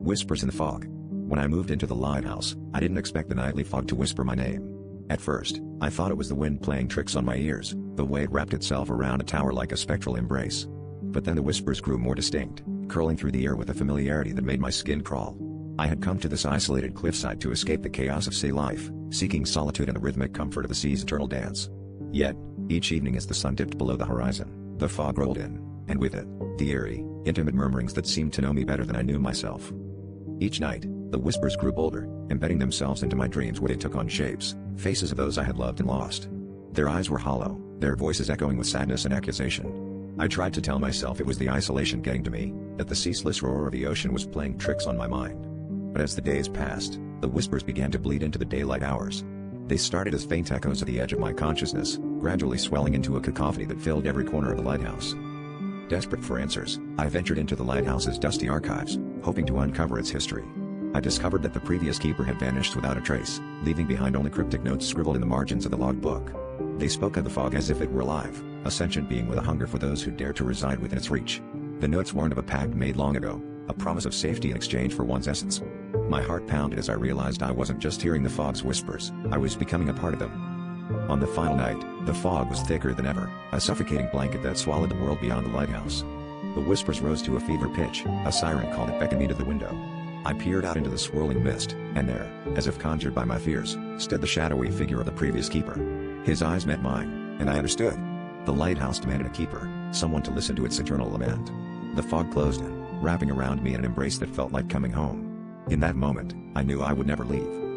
Whispers in the fog. When I moved into the lighthouse, I didn't expect the nightly fog to whisper my name. At first, I thought it was the wind playing tricks on my ears, the way it wrapped itself around a tower like a spectral embrace. But then the whispers grew more distinct, curling through the air with a familiarity that made my skin crawl. I had come to this isolated cliffside to escape the chaos of sea life, seeking solitude and the rhythmic comfort of the sea's eternal dance. Yet, each evening as the sun dipped below the horizon, the fog rolled in, and with it, the eerie, intimate murmurings that seemed to know me better than I knew myself. Each night, the whispers grew bolder, embedding themselves into my dreams where they took on shapes, faces of those I had loved and lost. Their eyes were hollow, their voices echoing with sadness and accusation. I tried to tell myself it was the isolation getting to me, that the ceaseless roar of the ocean was playing tricks on my mind. But as the days passed, the whispers began to bleed into the daylight hours. They started as faint echoes at the edge of my consciousness, gradually swelling into a cacophony that filled every corner of the lighthouse. Desperate for answers, I ventured into the lighthouse's dusty archives, hoping to uncover its history. I discovered that the previous keeper had vanished without a trace, leaving behind only cryptic notes scribbled in the margins of the logbook. They spoke of the fog as if it were alive, a sentient being with a hunger for those who dared to reside within its reach. The notes warned of a pact made long ago, a promise of safety in exchange for one's essence. My heart pounded as I realized I wasn't just hearing the fog's whispers, I was becoming a part of them. On the final night, the fog was thicker than ever, a suffocating blanket that swallowed the world beyond the lighthouse. The whispers rose to a fever pitch, a siren call that beckoned me to the window. I peered out into the swirling mist, and there, as if conjured by my fears, stood the shadowy figure of the previous keeper. His eyes met mine, and I understood. The lighthouse demanded a keeper, someone to listen to its eternal lament. The fog closed in, wrapping around me in an embrace that felt like coming home. In that moment, I knew I would never leave.